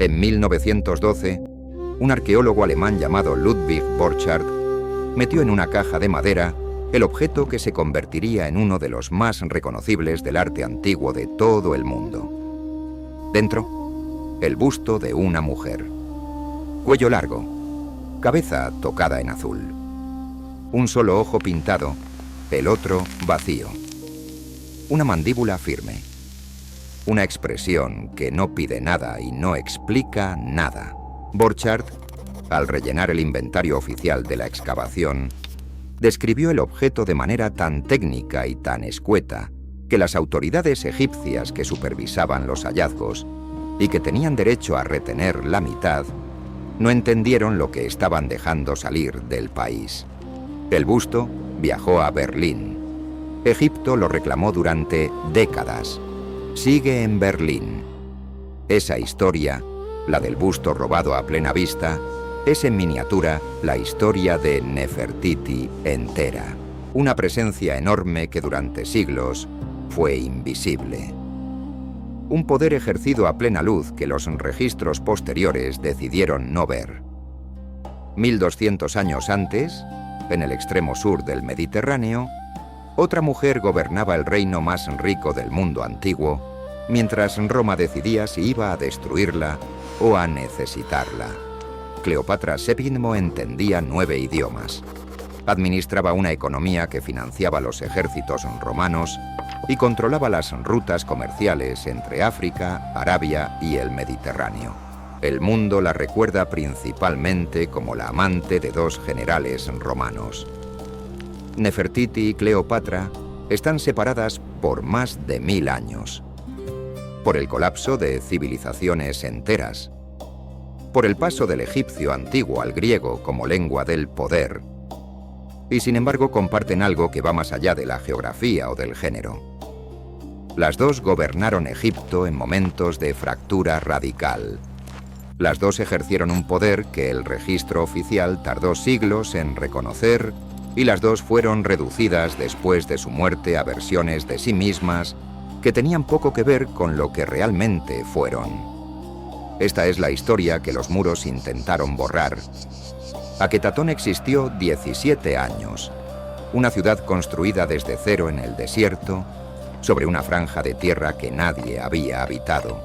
En 1912, un arqueólogo alemán llamado Ludwig Borchardt metió en una caja de madera el objeto que se convertiría en uno de los más reconocibles del arte antiguo de todo el mundo. Dentro, el busto de una mujer. Cuello largo, cabeza tocada en azul. Un solo ojo pintado, el otro vacío. Una mandíbula firme. Una expresión que no pide nada y no explica nada. Borchardt, al rellenar el inventario oficial de la excavación, describió el objeto de manera tan técnica y tan escueta que las autoridades egipcias que supervisaban los hallazgos y que tenían derecho a retener la mitad, no entendieron lo que estaban dejando salir del país. El busto viajó a Berlín. Egipto lo reclamó durante décadas. Sigue en Berlín. Esa historia, la del busto robado a plena vista, es en miniatura la historia de Nefertiti entera. Una presencia enorme que durante siglos fue invisible. Un poder ejercido a plena luz que los registros posteriores decidieron no ver. 1200 años antes, en el extremo sur del Mediterráneo, otra mujer gobernaba el reino más rico del mundo antiguo, mientras Roma decidía si iba a destruirla o a necesitarla. Cleopatra VII entendía 9 idiomas. Administraba una economía que financiaba los ejércitos romanos y controlaba las rutas comerciales entre África, Arabia y el Mediterráneo. El mundo la recuerda principalmente como la amante de 2 generales romanos. Nefertiti y Cleopatra están separadas por más de 1000 años. Por el colapso de civilizaciones enteras. Por el paso del egipcio antiguo al griego como lengua del poder. Y sin embargo comparten algo que va más allá de la geografía o del género. Las 2 gobernaron Egipto en momentos de fractura radical. Las 2 ejercieron un poder que el registro oficial tardó siglos en reconocer y las 2 fueron reducidas después de su muerte a versiones de sí mismas que tenían poco que ver con lo que realmente fueron. Esta es la historia que los muros intentaron borrar. Aketatón existió 17 años, una ciudad construida desde cero en el desierto, sobre una franja de tierra que nadie había habitado,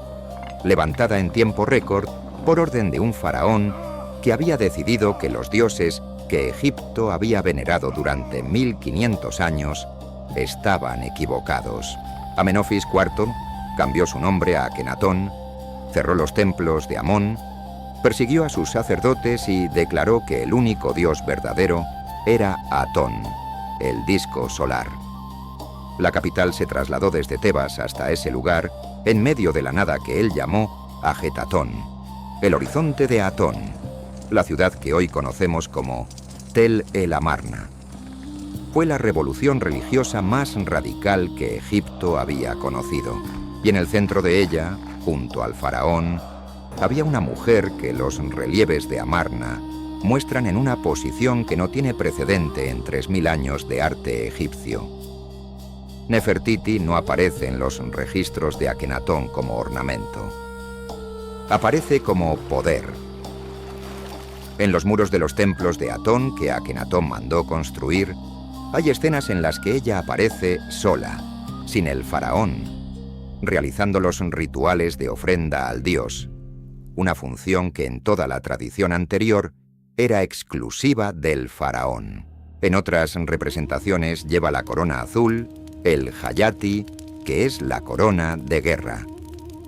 levantada en tiempo récord por orden de un faraón que había decidido que los dioses que Egipto había venerado durante 1500 años estaban equivocados. Amenofis IV cambió su nombre a Akenatón, cerró los templos de Amón, persiguió a sus sacerdotes y declaró que el único dios verdadero era Atón, el disco solar. La capital se trasladó desde Tebas hasta ese lugar, en medio de la nada que él llamó Ajetatón, el horizonte de Atón, la ciudad que hoy conocemos como Tel el Amarna. Fue la revolución religiosa más radical que Egipto había conocido, y en el centro de ella, junto al faraón, había una mujer que los relieves de Amarna muestran en una posición que no tiene precedente en 3000 años de arte egipcio. Nefertiti no aparece en los registros de Akenatón como ornamento. Aparece como poder. En los muros de los templos de Atón que Akenatón mandó construir, hay escenas en las que ella aparece sola, sin el faraón, realizando los rituales de ofrenda al dios, una función que en toda la tradición anterior era exclusiva del faraón. En otras representaciones lleva la corona azul, el hayati, que es la corona de guerra,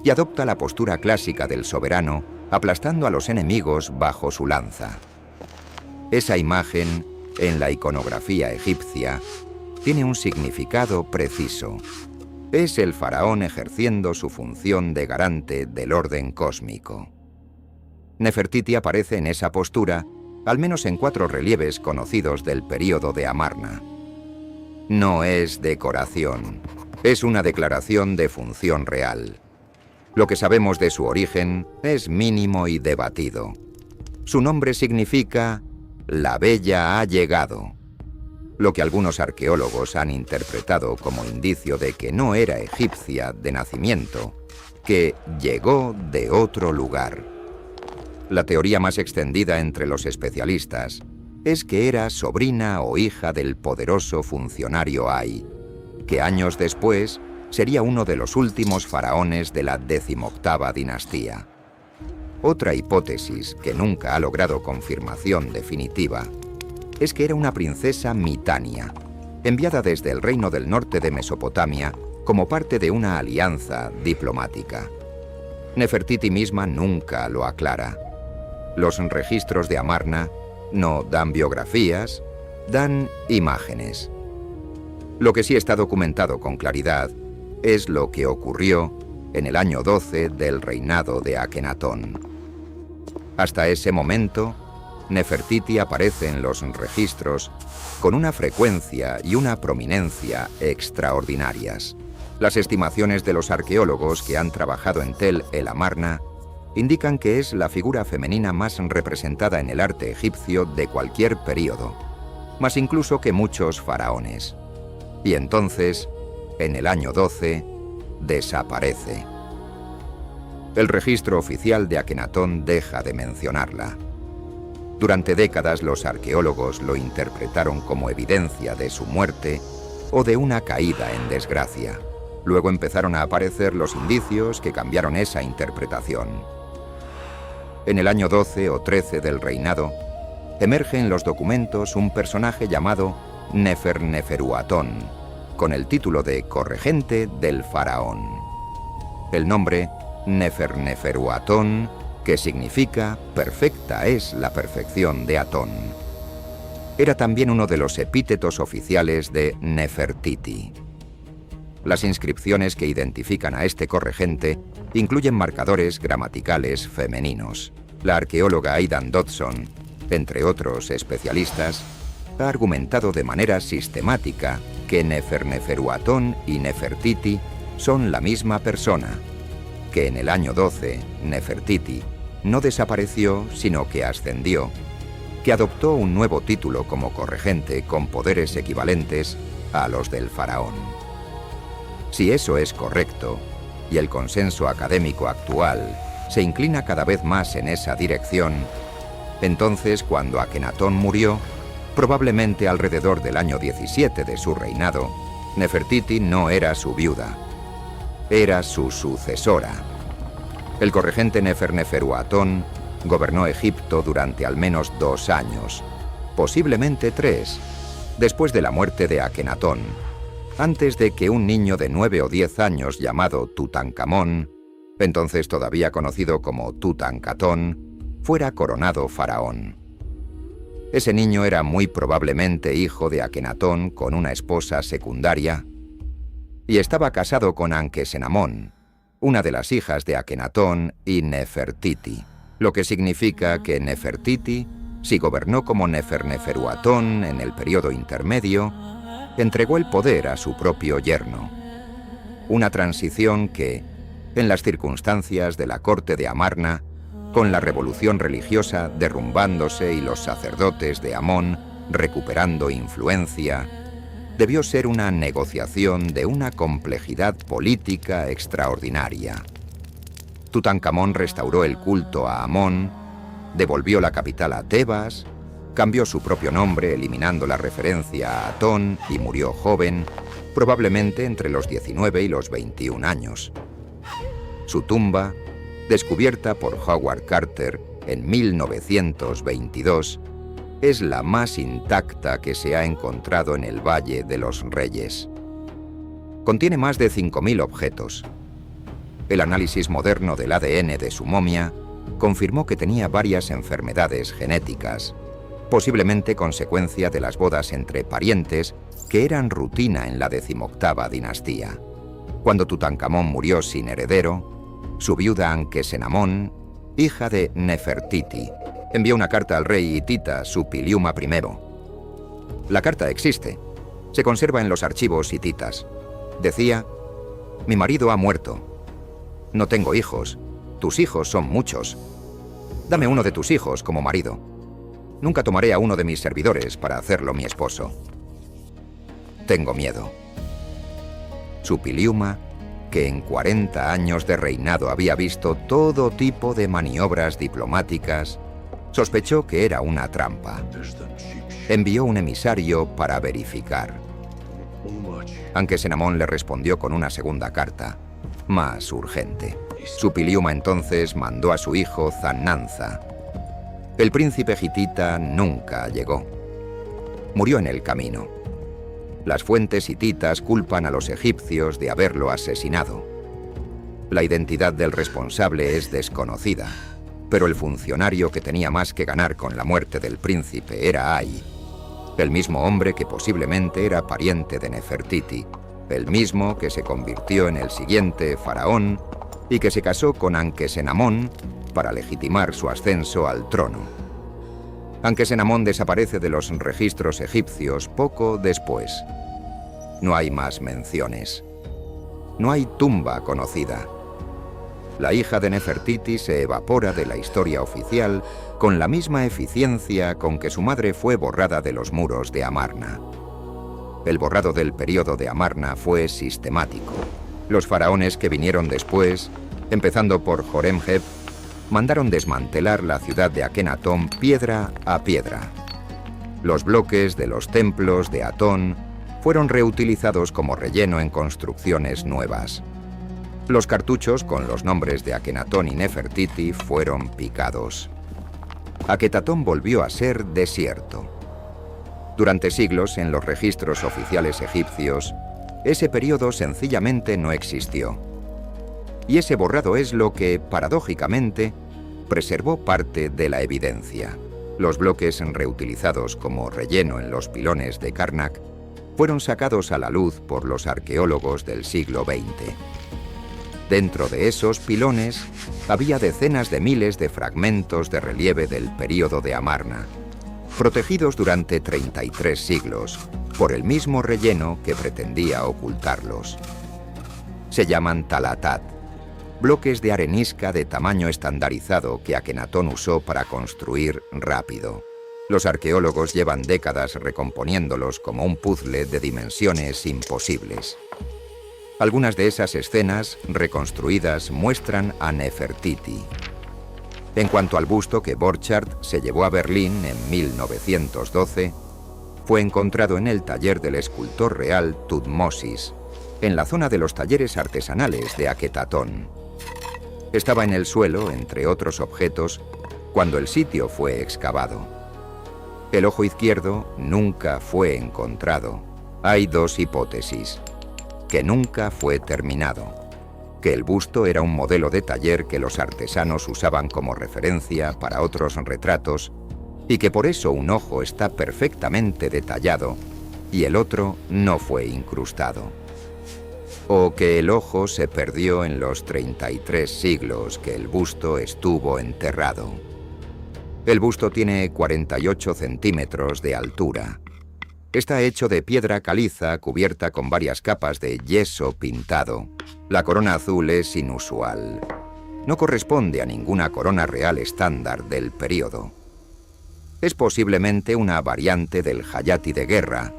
y adopta la postura clásica del soberano, aplastando a los enemigos bajo su lanza. Esa imagen, en la iconografía egipcia, tiene un significado preciso. Es el faraón ejerciendo su función de garante del orden cósmico. Nefertiti aparece en esa postura, al menos en 4 relieves conocidos del período de Amarna. No es decoración, es una declaración de función real. Lo que sabemos de su origen es mínimo y debatido. Su nombre significa «La Bella ha llegado», lo que algunos arqueólogos han interpretado como indicio de que no era egipcia de nacimiento, que llegó de otro lugar. La teoría más extendida entre los especialistas es que era sobrina o hija del poderoso funcionario Ay, que años después sería uno de los últimos faraones de la 18ª dinastía. Otra hipótesis, que nunca ha logrado confirmación definitiva, es que era una princesa Mitania, enviada desde el reino del norte de Mesopotamia como parte de una alianza diplomática. Nefertiti misma nunca lo aclara. Los registros de Amarna no dan biografías, dan imágenes. Lo que sí está documentado con claridad es lo que ocurrió en el año 12 del reinado de Akenatón. Hasta ese momento, Nefertiti aparece en los registros con una frecuencia y una prominencia extraordinarias. Las estimaciones de los arqueólogos que han trabajado en Tel el Amarna indican que es la figura femenina más representada en el arte egipcio de cualquier período, más incluso que muchos faraones. Y entonces, en el año 12, desaparece. El registro oficial de Akenatón deja de mencionarla. Durante décadas los arqueólogos lo interpretaron como evidencia de su muerte o de una caída en desgracia. Luego empezaron a aparecer los indicios que cambiaron esa interpretación. En el año 12 o 13 del reinado, emerge en los documentos un personaje llamado Neferneferuatón, con el título de corregente del faraón. El nombre Neferneferuatón, que significa perfecta es la perfección de Atón. Era también uno de los epítetos oficiales de Nefertiti. Las inscripciones que identifican a este corregente incluyen marcadores gramaticales femeninos. La arqueóloga Aidan Dodson, entre otros especialistas, ha argumentado de manera sistemática que Neferneferuatón y Nefertiti son la misma persona, que en el año 12 Nefertiti no desapareció sino que ascendió, que adoptó un nuevo título como corregente con poderes equivalentes a los del faraón. Si eso es correcto, y el consenso académico actual se inclina cada vez más en esa dirección, entonces cuando Akenatón murió, probablemente alrededor del año 17 de su reinado, Nefertiti no era su viuda, era su sucesora. El corregente Neferneferuatón gobernó Egipto durante al menos 2 años, posiblemente 3, después de la muerte de Akenatón, antes de que un niño de 9 o 10 años llamado Tutankamón, entonces todavía conocido como Tutankatón, fuera coronado faraón. Ese niño era muy probablemente hijo de Akenatón con una esposa secundaria y estaba casado con Ankesenamón, una de las hijas de Akenatón y Nefertiti, lo que significa que Nefertiti, si gobernó como Neferneferuatón en el periodo intermedio, entregó el poder a su propio yerno. Una transición que, en las circunstancias de la corte de Amarna, con la revolución religiosa derrumbándose y los sacerdotes de Amón recuperando influencia, debió ser una negociación de una complejidad política extraordinaria. Tutankamón restauró el culto a Amón, devolvió la capital a Tebas, cambió su propio nombre eliminando la referencia a Atón y murió joven, probablemente entre los 19 y los 21 años. Su tumba, descubierta por Howard Carter en 1922, es la más intacta que se ha encontrado en el Valle de los Reyes. Contiene más de 5.000 objetos. El análisis moderno del ADN de su momia confirmó que tenía varias enfermedades genéticas, posiblemente consecuencia de las bodas entre parientes que eran rutina en la 18ª dinastía. Cuando Tutankamón murió sin heredero, su viuda Ankesenamón, hija de Nefertiti, envió una carta al rey hitita Supiliuma I. La carta existe, se conserva en los archivos hititas. Decía: «Mi marido ha muerto. No tengo hijos. Tus hijos son muchos. Dame uno de tus hijos como marido. Nunca tomaré a uno de mis servidores para hacerlo mi esposo. Tengo miedo». Supiliuma que en 40 años de reinado había visto todo tipo de maniobras diplomáticas, sospechó que era una trampa. Envió un emisario para verificar. Anque-Senamón le respondió con una segunda carta, más urgente. Supiliuma entonces mandó a su hijo Zannanza. El príncipe hitita nunca llegó. Murió en el camino. Las fuentes hititas culpan a los egipcios de haberlo asesinado. La identidad del responsable es desconocida, pero el funcionario que tenía más que ganar con la muerte del príncipe era Ay, el mismo hombre que posiblemente era pariente de Nefertiti, el mismo que se convirtió en el siguiente faraón y que se casó con Anque-Senamón para legitimar su ascenso al trono. Anque-Senamón desaparece de los registros egipcios poco después. No hay más menciones. No hay tumba conocida. La hija de Nefertiti se evapora de la historia oficial con la misma eficiencia con que su madre fue borrada de los muros de Amarna. El borrado del período de Amarna fue sistemático. Los faraones que vinieron después, empezando por Horemheb, mandaron desmantelar la ciudad de Akenatón piedra a piedra. Los bloques de los templos de Atón fueron reutilizados como relleno en construcciones nuevas. Los cartuchos con los nombres de Akenatón y Nefertiti fueron picados. Aketatón volvió a ser desierto. Durante siglos, en los registros oficiales egipcios, ese periodo sencillamente no existió. Y ese borrado es lo que, paradójicamente, preservó parte de la evidencia. Los bloques reutilizados como relleno en los pilones de Karnak fueron sacados a la luz por los arqueólogos del siglo XX. Dentro de esos pilones había decenas de miles de fragmentos de relieve del período de Amarna, protegidos durante 33 siglos por el mismo relleno que pretendía ocultarlos. Se llaman talatat, bloques de arenisca de tamaño estandarizado que Akenatón usó para construir rápido. Los arqueólogos llevan décadas recomponiéndolos como un puzzle de dimensiones imposibles. Algunas de esas escenas reconstruidas muestran a Nefertiti. En cuanto al busto que Borchardt se llevó a Berlín en 1912, fue encontrado en el taller del escultor real Tutmosis, en la zona de los talleres artesanales de Aketatón. Estaba en el suelo, entre otros objetos, cuando el sitio fue excavado. El ojo izquierdo nunca fue encontrado. Hay dos hipótesis: que nunca fue terminado, que el busto era un modelo de taller que los artesanos usaban como referencia para otros retratos y que por eso un ojo está perfectamente detallado y el otro no fue incrustado. O que el ojo se perdió en los 33 siglos que el busto estuvo enterrado. El busto tiene 48 centímetros de altura. Está hecho de piedra caliza cubierta con varias capas de yeso pintado. La corona azul es inusual. No corresponde a ninguna corona real estándar del período. Es posiblemente una variante del hayati de guerra,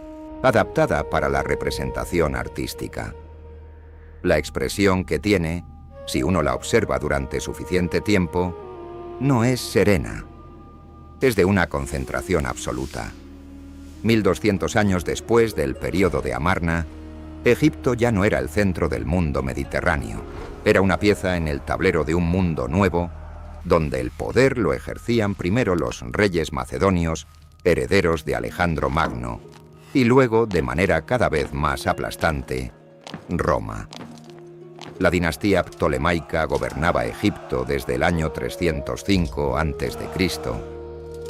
adaptada para la representación artística. La expresión que tiene, si uno la observa durante suficiente tiempo, no es serena. Es de una concentración absoluta. 1200 años después del período de Amarna, Egipto ya no era el centro del mundo mediterráneo. Era una pieza en el tablero de un mundo nuevo, donde el poder lo ejercían primero los reyes macedonios, herederos de Alejandro Magno, y luego, de manera cada vez más aplastante, Roma. La dinastía ptolemaica gobernaba Egipto desde el año 305 a.C.,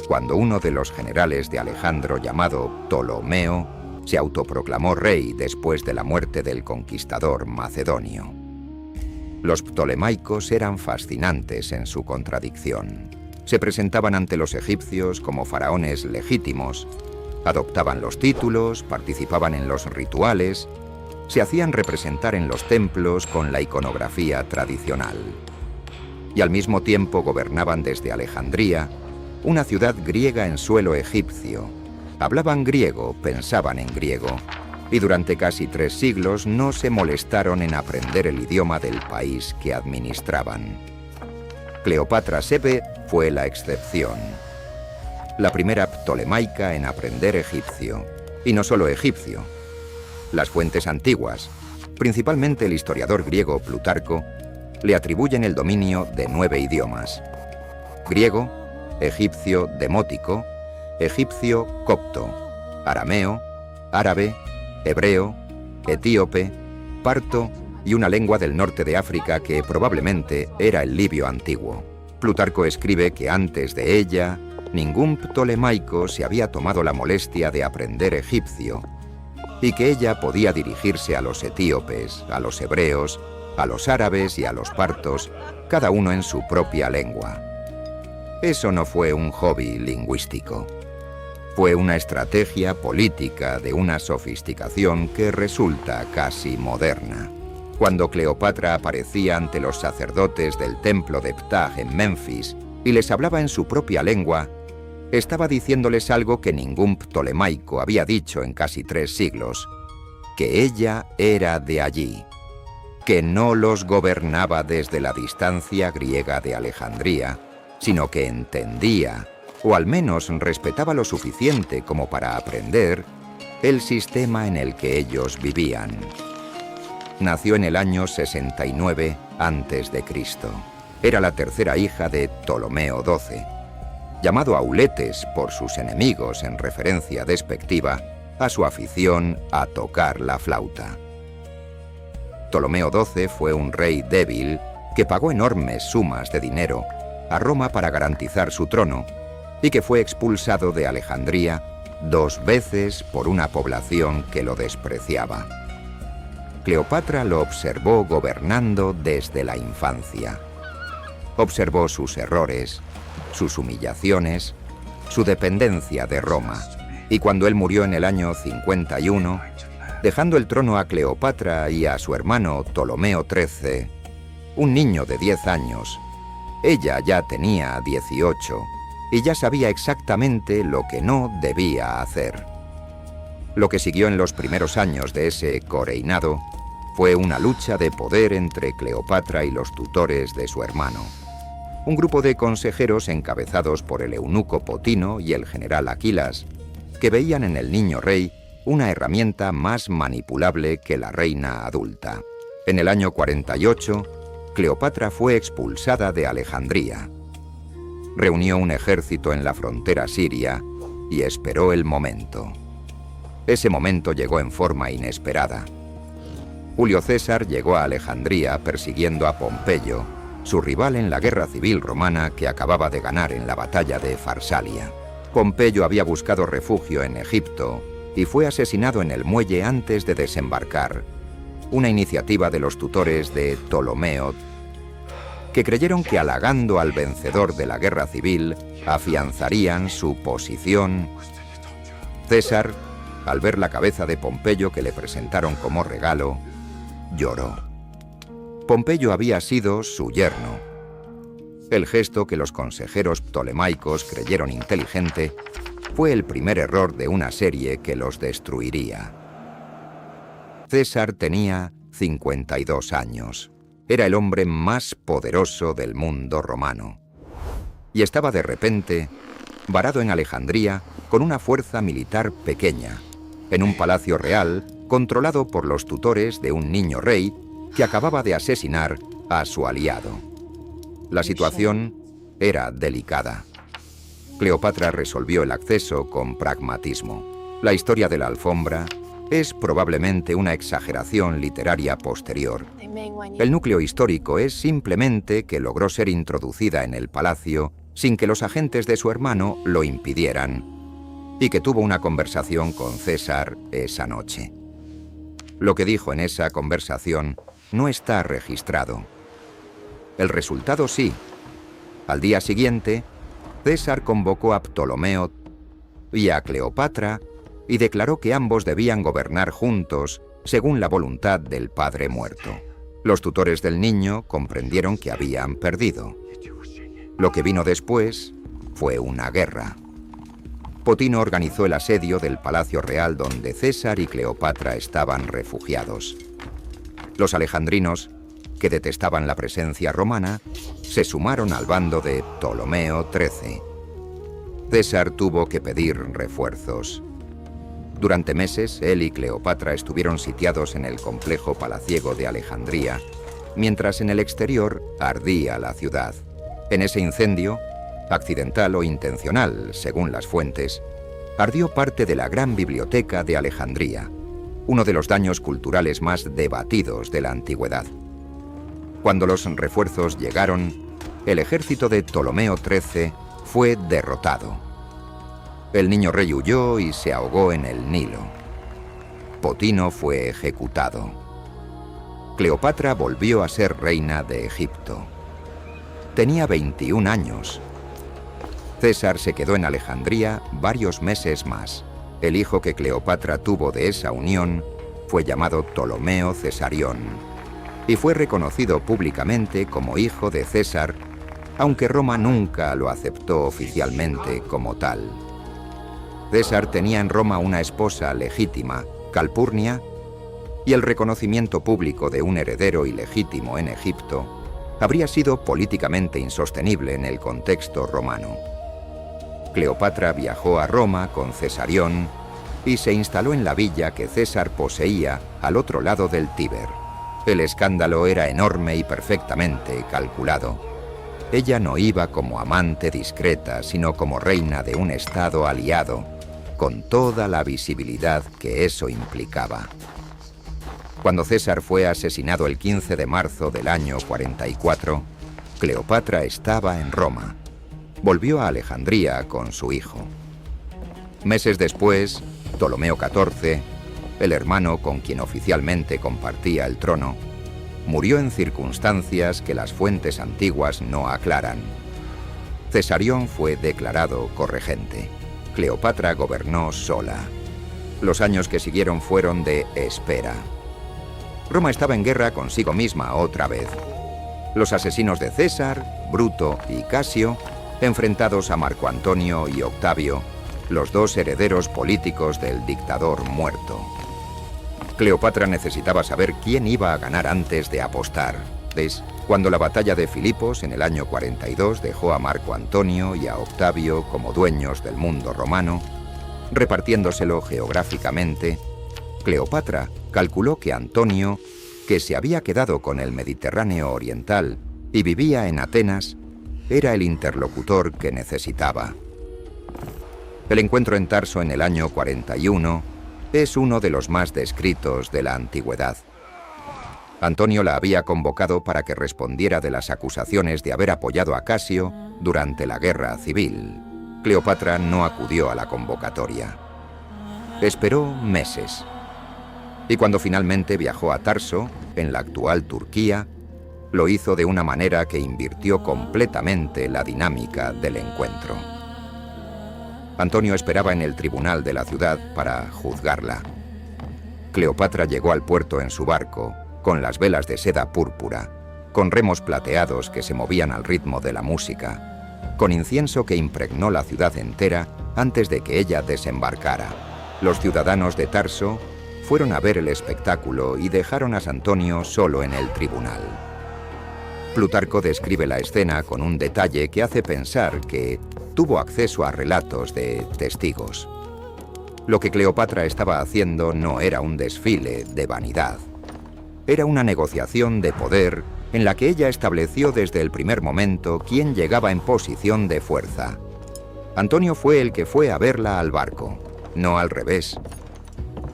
cuando uno de los generales de Alejandro, llamado Ptolomeo, se autoproclamó rey después de la muerte del conquistador macedonio. Los ptolemaicos eran fascinantes en su contradicción. Se presentaban ante los egipcios como faraones legítimos, adoptaban los títulos, participaban en los rituales, se hacían representar en los templos con la iconografía tradicional. Y al mismo tiempo gobernaban desde Alejandría, una ciudad griega en suelo egipcio. Hablaban griego, pensaban en griego, y durante casi 3 siglos no se molestaron en aprender el idioma del país que administraban. Cleopatra Sebe fue la excepción. La primera ptolemaica en aprender egipcio. Y no solo egipcio. Las fuentes antiguas, principalmente el historiador griego Plutarco, le atribuyen el dominio de 9 idiomas: griego, egipcio demótico, egipcio copto, arameo, árabe, hebreo, etíope, parto y una lengua del norte de África que probablemente era el libio antiguo. Plutarco escribe que antes de ella, ningún ptolemaico se había tomado la molestia de aprender egipcio, y que ella podía dirigirse a los etíopes, a los hebreos, a los árabes y a los partos, cada uno en su propia lengua. Eso no fue un hobby lingüístico. Fue una estrategia política de una sofisticación que resulta casi moderna. Cuando Cleopatra aparecía ante los sacerdotes del templo de Ptah en Memphis y les hablaba en su propia lengua, estaba diciéndoles algo que ningún ptolemaico había dicho en casi 3 siglos, que ella era de allí, que no los gobernaba desde la distancia griega de Alejandría, sino que entendía, o al menos respetaba lo suficiente como para aprender, el sistema en el que ellos vivían. Nació en el año 69 a.C. Era la tercera hija de Ptolomeo XII, llamado Auletes por sus enemigos en referencia despectiva a su afición a tocar la flauta. Ptolomeo XII fue un rey débil que pagó enormes sumas de dinero a Roma para garantizar su trono y que fue expulsado de Alejandría 2 veces por una población que lo despreciaba. Cleopatra lo observó gobernando desde la infancia. Observó sus errores, sus humillaciones, su dependencia de Roma, y cuando él murió en el año 51, dejando el trono a Cleopatra y a su hermano Ptolomeo XIII, un niño de 10 años, ella ya tenía 18 y ya sabía exactamente lo que no debía hacer. Lo que siguió en los primeros años de ese coreinado fue una lucha de poder entre Cleopatra y los tutores de su hermano. Un grupo de consejeros encabezados por el eunuco Potino y el general Aquilas, que veían en el niño rey una herramienta más manipulable que la reina adulta. En el año 48, Cleopatra fue expulsada de Alejandría. Reunió un ejército en la frontera siria y esperó el momento. Ese momento llegó en forma inesperada. Julio César llegó a Alejandría persiguiendo a Pompeyo, su rival en la guerra civil romana que acababa de ganar en la batalla de Farsalia. Pompeyo había buscado refugio en Egipto y fue asesinado en el muelle antes de desembarcar, una iniciativa de los tutores de Ptolomeo, que creyeron que halagando al vencedor de la guerra civil afianzarían su posición. César, al ver la cabeza de Pompeyo que le presentaron como regalo, lloró. Pompeyo había sido su yerno. El gesto que los consejeros ptolemaicos creyeron inteligente fue el primer error de una serie que los destruiría. César tenía 52 años. Era el hombre más poderoso del mundo romano. Y estaba de repente varado en Alejandría con una fuerza militar pequeña, en un palacio real controlado por los tutores de un niño rey que acababa de asesinar a su aliado. La situación era delicada. Cleopatra resolvió el acceso con pragmatismo. La historia de la alfombra es probablemente una exageración literaria posterior. El núcleo histórico es simplemente que logró ser introducida en el palacio sin que los agentes de su hermano lo impidieran, y que tuvo una conversación con César esa noche. Lo que dijo en esa conversación no está registrado. El resultado sí. Al día siguiente, César convocó a Ptolomeo y a Cleopatra y declaró que ambos debían gobernar juntos según la voluntad del padre muerto. Los tutores del niño comprendieron que habían perdido. Lo que vino después fue una guerra. Potino organizó el asedio del Palacio Real donde César y Cleopatra estaban refugiados. Los alejandrinos, que detestaban la presencia romana, se sumaron al bando de Ptolomeo XIII. César tuvo que pedir refuerzos. Durante meses, él y Cleopatra estuvieron sitiados en el complejo palaciego de Alejandría, mientras en el exterior ardía la ciudad. En ese incendio, accidental o intencional, según las fuentes, ardió parte de la gran biblioteca de Alejandría, uno de los daños culturales más debatidos de la antigüedad. Cuando los refuerzos llegaron, el ejército de Ptolomeo XIII fue derrotado. El niño rey huyó y se ahogó en el Nilo. Potino fue ejecutado. Cleopatra volvió a ser reina de Egipto. Tenía 21 años. César se quedó en Alejandría varios meses más. El hijo que Cleopatra tuvo de esa unión fue llamado Ptolomeo Cesarión y fue reconocido públicamente como hijo de César, aunque Roma nunca lo aceptó oficialmente como tal. César tenía en Roma una esposa legítima, Calpurnia, y el reconocimiento público de un heredero ilegítimo en Egipto habría sido políticamente insostenible en el contexto romano. Cleopatra viajó a Roma con Cesarión y se instaló en la villa que César poseía al otro lado del Tíber. El escándalo era enorme y perfectamente calculado. Ella no iba como amante discreta, sino como reina de un estado aliado, con toda la visibilidad que eso implicaba. Cuando César fue asesinado el 15 de marzo del año 44, Cleopatra estaba en Roma. Volvió a Alejandría con su hijo. Meses después, Ptolomeo XIV, el hermano con quien oficialmente compartía el trono, murió en circunstancias que las fuentes antiguas no aclaran. Cesarión fue declarado corregente. Cleopatra gobernó sola. Los años que siguieron fueron de espera. Roma estaba en guerra consigo misma otra vez. Los asesinos de César, Bruto y Casio, enfrentados a Marco Antonio y Octavio, los dos herederos políticos del dictador muerto. Cleopatra necesitaba saber quién iba a ganar antes de apostar. Cuando la batalla de Filipos en el año 42 dejó a Marco Antonio y a Octavio como dueños del mundo romano, repartiéndoselo geográficamente, Cleopatra calculó que Antonio, que se había quedado con el Mediterráneo oriental y vivía en Atenas, era el interlocutor que necesitaba. El encuentro en Tarso en el año 41 es uno de los más descritos de la antigüedad. Antonio la había convocado para que respondiera de las acusaciones de haber apoyado a Casio durante la guerra civil. Cleopatra no acudió a la convocatoria. Esperó meses. Y cuando finalmente viajó a Tarso, en la actual Turquía, lo hizo de una manera que invirtió completamente la dinámica del encuentro. Antonio esperaba en el tribunal de la ciudad para juzgarla. Cleopatra llegó al puerto en su barco, con las velas de seda púrpura, con remos plateados que se movían al ritmo de la música, con incienso que impregnó la ciudad entera antes de que ella desembarcara. Los ciudadanos de Tarso fueron a ver el espectáculo y dejaron a Antonio solo en el tribunal. Plutarco describe la escena con un detalle que hace pensar que tuvo acceso a relatos de testigos. Lo que Cleopatra estaba haciendo no era un desfile de vanidad. Era una negociación de poder en la que ella estableció desde el primer momento quién llegaba en posición de fuerza. Antonio fue el que fue a verla al barco, no al revés.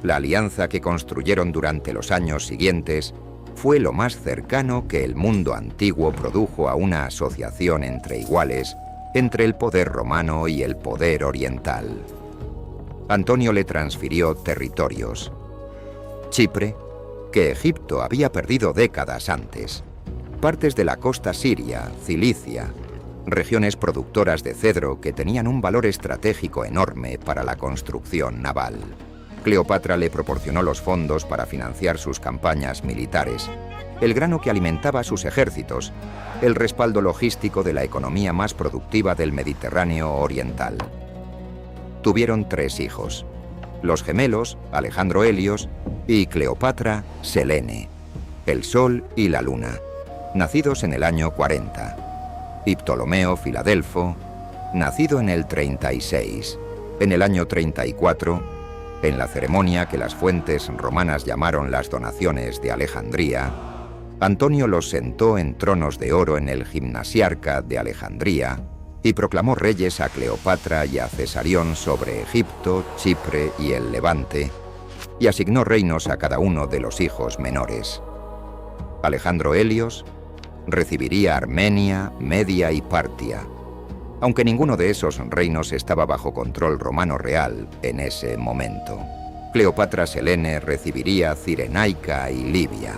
La alianza que construyeron durante los años siguientes fue lo más cercano que el mundo antiguo produjo a una asociación entre iguales entre el poder romano y el poder oriental. Antonio le transfirió territorios. Chipre, que Egipto había perdido décadas antes, partes de la costa siria, Cilicia, regiones productoras de cedro que tenían un valor estratégico enorme para la construcción naval. Cleopatra le proporcionó los fondos para financiar sus campañas militares, el grano que alimentaba sus ejércitos, el respaldo logístico de la economía más productiva del Mediterráneo oriental. tuvieron 3 hijos: los gemelos Alejandro Helios y Cleopatra Selene, el Sol y la Luna, nacidos en el año 40, y Ptolomeo Filadelfo, nacido en el 36. En el año 34, en la ceremonia que las fuentes romanas llamaron las donaciones de Alejandría, Antonio los sentó en tronos de oro en el gimnasiarca de Alejandría y proclamó reyes a Cleopatra y a Cesarión sobre Egipto, Chipre y el Levante, y asignó reinos a cada uno de los hijos menores. Alejandro Helios recibiría Armenia, Media y Partia, aunque ninguno de esos reinos estaba bajo control romano real en ese momento. Cleopatra Selene recibiría Cirenaica y Libia.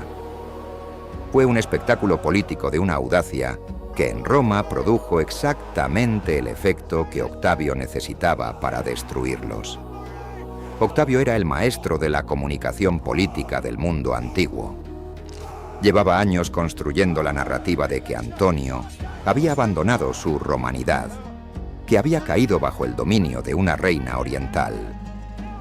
Fue un espectáculo político de una audacia que en Roma produjo exactamente el efecto que Octavio necesitaba para destruirlos. Octavio era el maestro de la comunicación política del mundo antiguo. Llevaba años construyendo la narrativa de que Antonio había abandonado su romanidad, que había caído bajo el dominio de una reina oriental,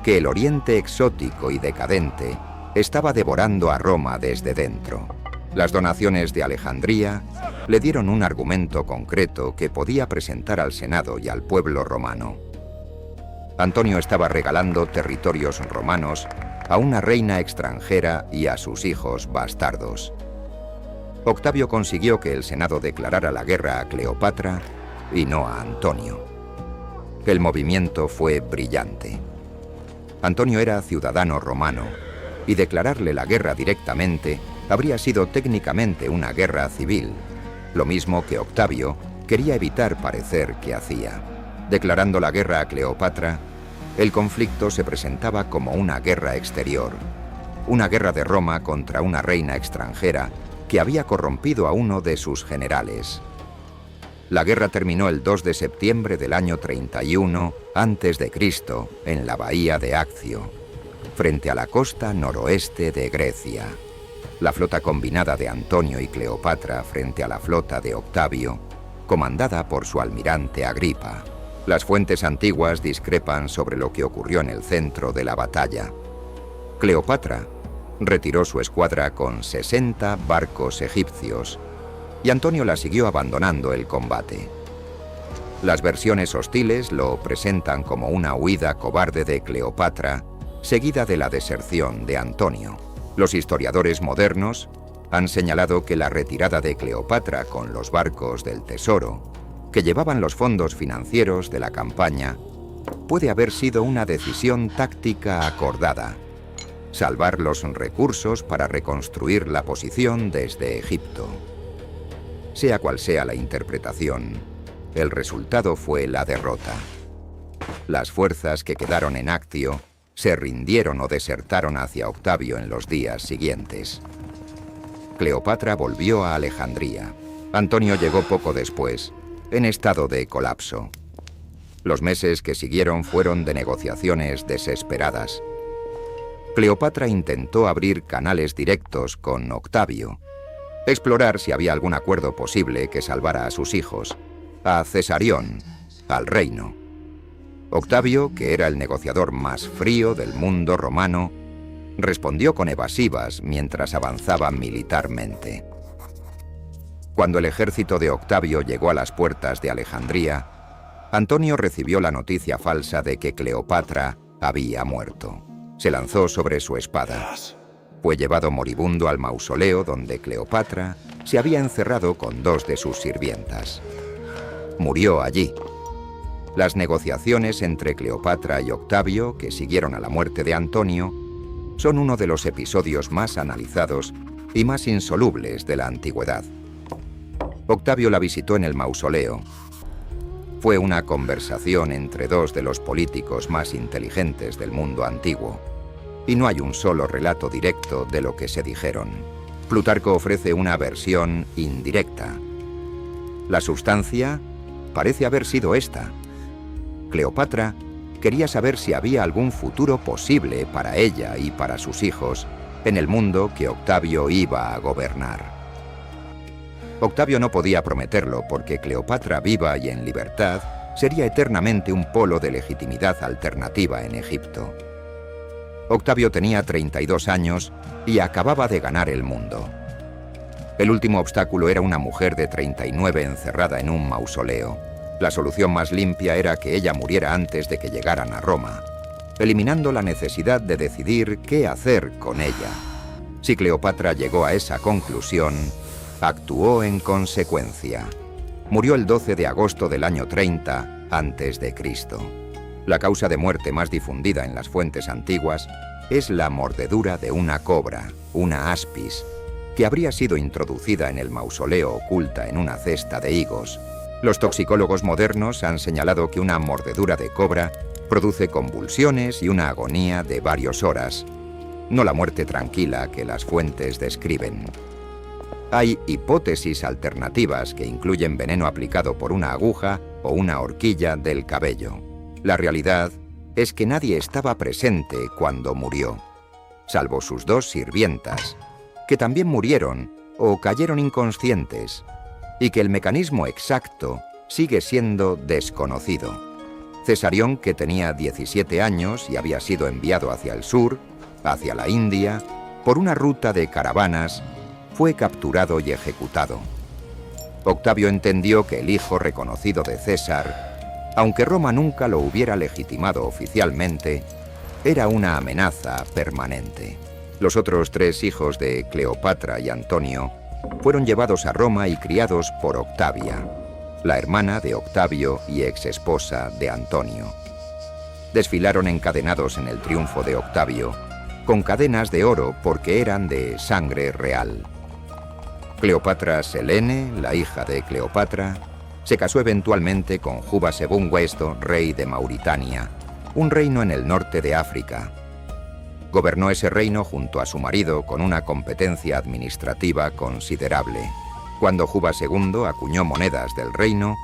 que el oriente exótico y decadente estaba devorando a Roma desde dentro. Las donaciones de Alejandría le dieron un argumento concreto que podía presentar al Senado y al pueblo romano. Antonio estaba regalando territorios romanos a una reina extranjera y a sus hijos bastardos. Octavio consiguió que el Senado declarara la guerra a Cleopatra y no a Antonio. El movimiento fue brillante. Antonio era ciudadano romano y declararle la guerra directamente habría sido técnicamente una guerra civil, lo mismo que Octavio quería evitar parecer que hacía. Declarando la guerra a Cleopatra, el conflicto se presentaba como una guerra exterior, una guerra de Roma contra una reina extranjera que había corrompido a uno de sus generales. La guerra terminó el 2 de septiembre del año 31 a.C. en la bahía de Accio, frente a la costa noroeste de Grecia. La flota combinada de Antonio y Cleopatra frente a la flota de Octavio, comandada por su almirante Agripa. Las fuentes antiguas discrepan sobre lo que ocurrió en el centro de la batalla. Cleopatra retiró su escuadra con 60 barcos egipcios y Antonio la siguió abandonando el combate. Las versiones hostiles lo presentan como una huida cobarde de Cleopatra, seguida de la deserción de Antonio. Los historiadores modernos han señalado que la retirada de Cleopatra con los barcos del tesoro, que llevaban los fondos financieros de la campaña, puede haber sido una decisión táctica acordada: salvar los recursos para reconstruir la posición desde Egipto. Sea cual sea la interpretación, el resultado fue la derrota. Las fuerzas que quedaron en Accio se rindieron o desertaron hacia Octavio en los días siguientes. Cleopatra volvió a Alejandría. Antonio llegó poco después, en estado de colapso. Los meses que siguieron fueron de negociaciones desesperadas. Cleopatra intentó abrir canales directos con Octavio, explorar si había algún acuerdo posible que salvara a sus hijos, a Cesarión, al reino. Octavio, que era el negociador más frío del mundo romano, respondió con evasivas mientras avanzaba militarmente. Cuando el ejército de Octavio llegó a las puertas de Alejandría, Antonio recibió la noticia falsa de que Cleopatra había muerto. Se lanzó sobre su espada. Fue llevado moribundo al mausoleo donde Cleopatra se había encerrado con 2 de sus sirvientas. Murió allí. Las negociaciones entre Cleopatra y Octavio, que siguieron a la muerte de Antonio, son uno de los episodios más analizados y más insolubles de la antigüedad. Octavio la visitó en el mausoleo. Fue una conversación entre 2 de los políticos más inteligentes del mundo antiguo, y no hay un solo relato directo de lo que se dijeron. Plutarco ofrece una versión indirecta. La sustancia parece haber sido esta: Cleopatra quería saber si había algún futuro posible para ella y para sus hijos en el mundo que Octavio iba a gobernar. Octavio no podía prometerlo porque Cleopatra viva y en libertad sería eternamente un polo de legitimidad alternativa en Egipto. Octavio tenía 32 años y acababa de ganar el mundo. El último obstáculo era una mujer de 39 encerrada en un mausoleo. La solución más limpia era que ella muriera antes de que llegaran a Roma, eliminando la necesidad de decidir qué hacer con ella. Si Cleopatra llegó a esa conclusión, actuó en consecuencia. Murió el 12 de agosto del año 30 a.C. La causa de muerte más difundida en las fuentes antiguas es la mordedura de una cobra, una aspis, que habría sido introducida en el mausoleo oculta en una cesta de higos. Los toxicólogos modernos han señalado que una mordedura de cobra produce convulsiones y una agonía de varias horas, no la muerte tranquila que las fuentes describen. Hay hipótesis alternativas que incluyen veneno aplicado por una aguja o una horquilla del cabello. La realidad es que nadie estaba presente cuando murió, salvo sus dos sirvientas, que también murieron o cayeron inconscientes, y que el mecanismo exacto sigue siendo desconocido. Cesarión, que tenía 17 años y había sido enviado hacia el sur, hacia la India, por una ruta de caravanas, fue capturado y ejecutado. Octavio entendió que el hijo reconocido de César, aunque Roma nunca lo hubiera legitimado oficialmente, era una amenaza permanente. Los otros tres hijos de Cleopatra y Antonio fueron llevados a Roma y criados por Octavia, la hermana de Octavio y exesposa de Antonio. Desfilaron encadenados en el triunfo de Octavio, con cadenas de oro porque eran de sangre real. Cleopatra Selene, la hija de Cleopatra, se casó eventualmente con Juba II Westo, rey de Mauritania, un reino en el norte de África. Gobernó ese reino junto a su marido con una competencia administrativa considerable. Cuando Juba II acuñó monedas del reino,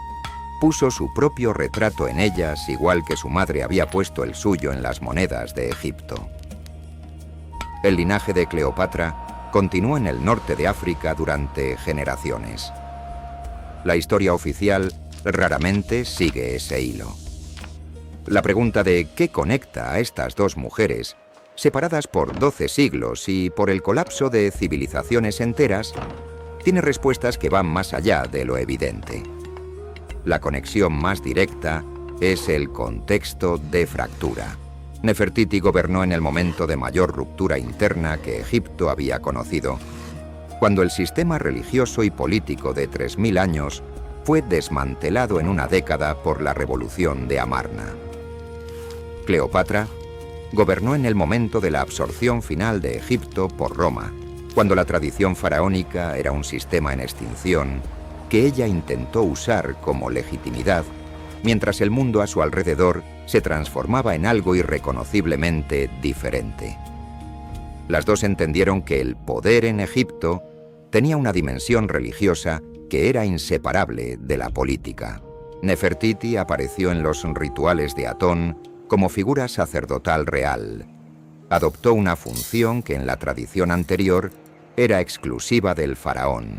puso su propio retrato en ellas, igual que su madre había puesto el suyo en las monedas de Egipto. El linaje de Cleopatra continuó en el norte de África durante generaciones. La historia oficial raramente sigue ese hilo. La pregunta de qué conecta a estas dos mujeres, separadas por 12 siglos y por el colapso de civilizaciones enteras, tiene respuestas que van más allá de lo evidente. La conexión más directa es el contexto de fractura. Nefertiti gobernó en el momento de mayor ruptura interna que Egipto había conocido, cuando el sistema religioso y político de 3000 años fue desmantelado en una década por la revolución de Amarna. Cleopatra gobernó en el momento de la absorción final de Egipto por Roma, cuando la tradición faraónica era un sistema en extinción que ella intentó usar como legitimidad, mientras el mundo a su alrededor se transformaba en algo irreconociblemente diferente. Las dos entendieron que el poder en Egipto tenía una dimensión religiosa que era inseparable de la política. Nefertiti apareció en los rituales de Atón como figura sacerdotal real. Adoptó una función que en la tradición anterior era exclusiva del faraón.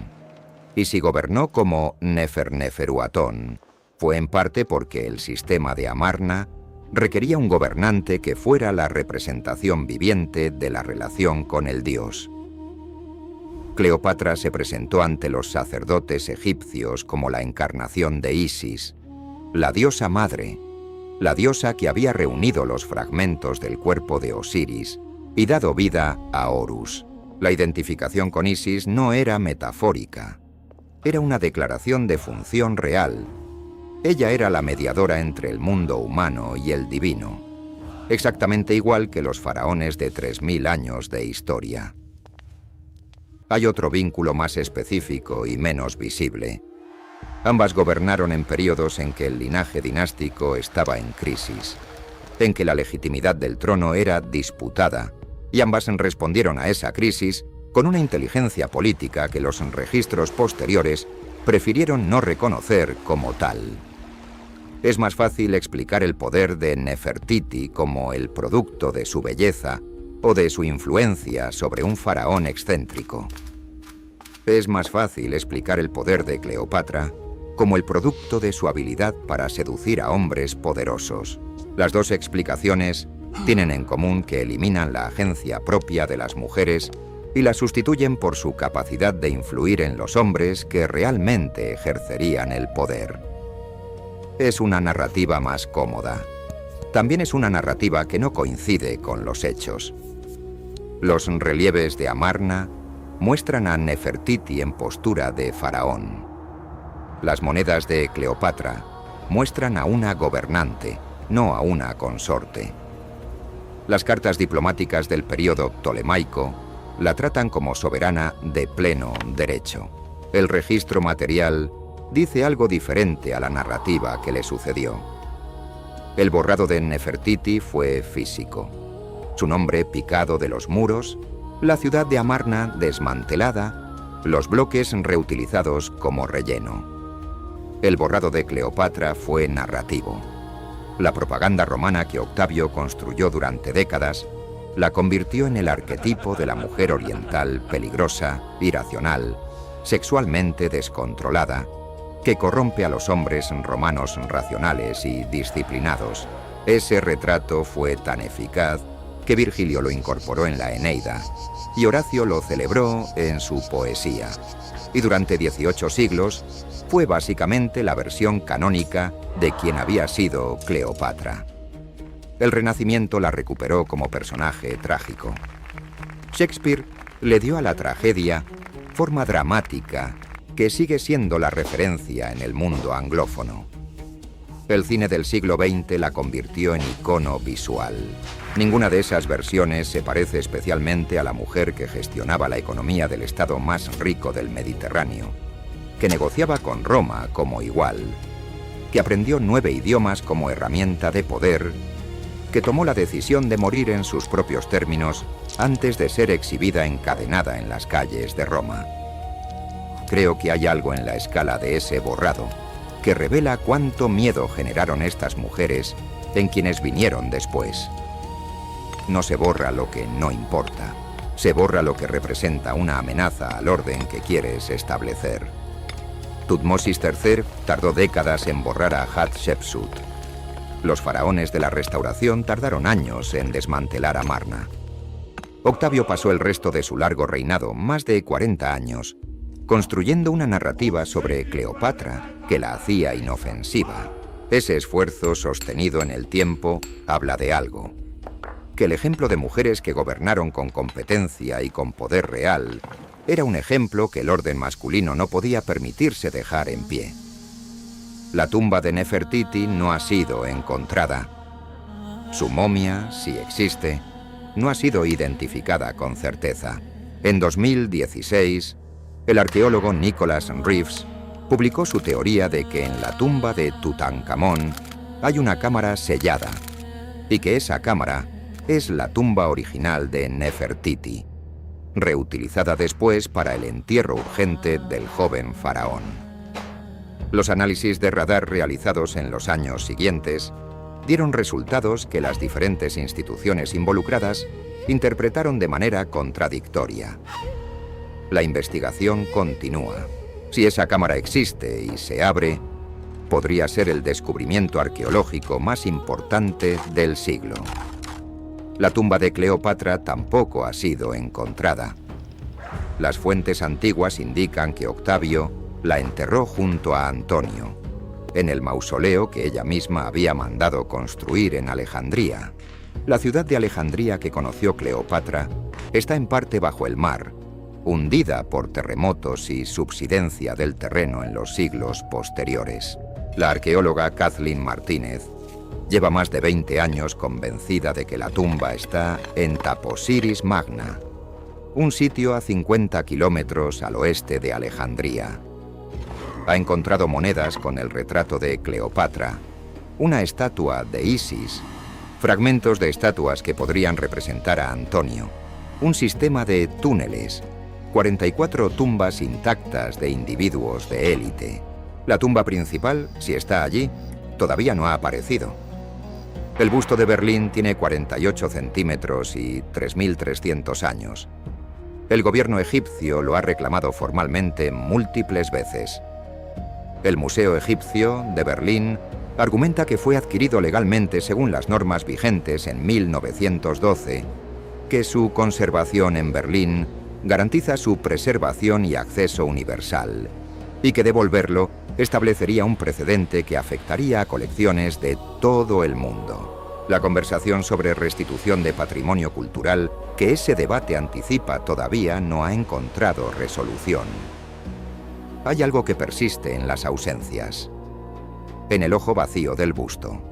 Y si gobernó como Neferneferuatón, fue en parte porque el sistema de Amarna requería un gobernante que fuera la representación viviente de la relación con el dios. Cleopatra se presentó ante los sacerdotes egipcios como la encarnación de Isis, la diosa madre, la diosa que había reunido los fragmentos del cuerpo de Osiris y dado vida a Horus. La identificación con Isis no era metafórica, era una declaración de función real. Ella era la mediadora entre el mundo humano y el divino, exactamente igual que los faraones de 3000 años de historia. Hay otro vínculo más específico y menos visible. Ambas gobernaron en periodos en que el linaje dinástico estaba en crisis, en que la legitimidad del trono era disputada, y ambas respondieron a esa crisis con una inteligencia política que los registros posteriores prefirieron no reconocer como tal. Es más fácil explicar el poder de Nefertiti como el producto de su belleza o de su influencia sobre un faraón excéntrico. Es más fácil explicar el poder de Cleopatra como el producto de su habilidad para seducir a hombres poderosos. Las dos explicaciones tienen en común que eliminan la agencia propia de las mujeres y la sustituyen por su capacidad de influir en los hombres que realmente ejercerían el poder. Es una narrativa más cómoda. También es una narrativa que no coincide con los hechos. Los relieves de Amarna muestran a Nefertiti en postura de faraón. Las monedas de Cleopatra muestran a una gobernante, no a una consorte. Las cartas diplomáticas del período ptolemaico la tratan como soberana de pleno derecho. El registro material dice algo diferente a la narrativa que le sucedió. El borrado de Nefertiti fue físico. Su nombre picado de los muros, la ciudad de Amarna desmantelada, los bloques reutilizados como relleno. El borrado de Cleopatra fue narrativo. La propaganda romana que Octavio construyó durante décadas la convirtió en el arquetipo de la mujer oriental peligrosa, irracional, sexualmente descontrolada, que corrompe a los hombres romanos racionales y disciplinados. Ese retrato fue tan eficaz que Virgilio lo incorporó en la Eneida y Horacio lo celebró en su poesía. Y durante 18 siglos fue básicamente la versión canónica de quien había sido Cleopatra. El Renacimiento la recuperó como personaje trágico. Shakespeare le dio a la tragedia forma dramática que sigue siendo la referencia en el mundo anglófono. El cine del siglo XX la convirtió en icono visual. Ninguna de esas versiones se parece especialmente a la mujer que gestionaba la economía del estado más rico del Mediterráneo, que negociaba con Roma como igual, que aprendió 9 idiomas como herramienta de poder, que tomó la decisión de morir en sus propios términos antes de ser exhibida encadenada en las calles de Roma. Creo que hay algo en la escala de ese borrado que revela cuánto miedo generaron estas mujeres en quienes vinieron después. No se borra lo que no importa, se borra lo que representa una amenaza al orden que quieres establecer. Tutmosis III tardó décadas en borrar a Hatshepsut. Los faraones de la Restauración tardaron años en desmantelar Amarna. Octavio pasó el resto de su largo reinado, más de 40 años, construyendo una narrativa sobre Cleopatra que la hacía inofensiva. Ese esfuerzo sostenido en el tiempo habla de algo. Que el ejemplo de mujeres que gobernaron con competencia y con poder real era un ejemplo que el orden masculino no podía permitirse dejar en pie. La tumba de Nefertiti no ha sido encontrada. Su momia, si existe, no ha sido identificada con certeza. En 2016, el arqueólogo Nicholas Reeves publicó su teoría de que en la tumba de Tutankamón hay una cámara sellada y que esa cámara es la tumba original de Nefertiti, reutilizada después para el entierro urgente del joven faraón. Los análisis de radar realizados en los años siguientes dieron resultados que las diferentes instituciones involucradas interpretaron de manera contradictoria. La investigación continúa. Si esa cámara existe y se abre, podría ser el descubrimiento arqueológico más importante del siglo. La tumba de Cleopatra tampoco ha sido encontrada. Las fuentes antiguas indican que Octavio la enterró junto a Antonio, en el mausoleo que ella misma había mandado construir en Alejandría. La ciudad de Alejandría que conoció Cleopatra está en parte bajo el mar, hundida por terremotos y subsidencia del terreno en los siglos posteriores. La arqueóloga Kathleen Martínez lleva más de 20 años convencida de que la tumba está en Taposiris Magna, un sitio a 50 kilómetros al oeste de Alejandría. Ha encontrado monedas con el retrato de Cleopatra, una estatua de Isis, fragmentos de estatuas que podrían representar a Antonio, un sistema de túneles, 44 tumbas intactas de individuos de élite. La tumba principal, si está allí, todavía no ha aparecido. El busto de Berlín tiene 48 centímetros y 3.300 años. El gobierno egipcio lo ha reclamado formalmente múltiples veces. El Museo Egipcio de Berlín argumenta que fue adquirido legalmente según las normas vigentes en 1912, que su conservación en Berlín garantiza su preservación y acceso universal, y que devolverlo establecería un precedente que afectaría a colecciones de todo el mundo. La conversación sobre restitución de patrimonio cultural que ese debate anticipa todavía no ha encontrado resolución. Hay algo que persiste en las ausencias. En el ojo vacío del busto.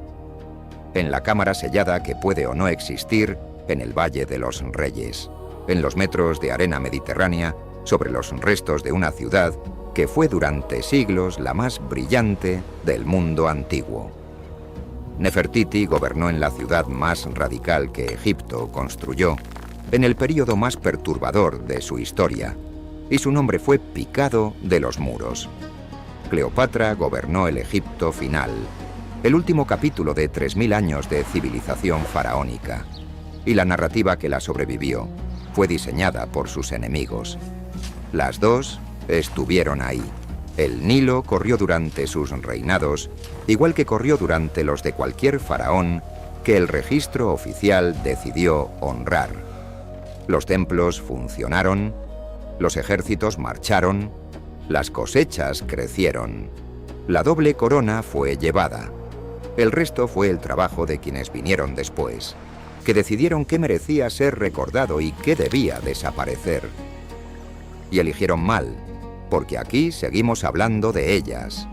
En la cámara sellada que puede o no existir en el Valle de los Reyes. En los metros de arena mediterránea sobre los restos de una ciudad que fue durante siglos la más brillante del mundo antiguo. Nefertiti gobernó en la ciudad más radical que Egipto construyó en el período más perturbador de su historia, y su nombre fue picado de los muros. Cleopatra gobernó el Egipto final, el último capítulo de 3000 años de civilización faraónica, y la narrativa que la sobrevivió fue diseñada por sus enemigos. Las dos estuvieron ahí. El Nilo corrió durante sus reinados, igual que corrió durante los de cualquier faraón que el registro oficial decidió honrar. Los templos funcionaron, los ejércitos marcharon, las cosechas crecieron. La doble corona fue llevada. El resto fue el trabajo de quienes vinieron después, que decidieron qué merecía ser recordado y qué debía desaparecer. Y eligieron mal, porque aquí seguimos hablando de ellas,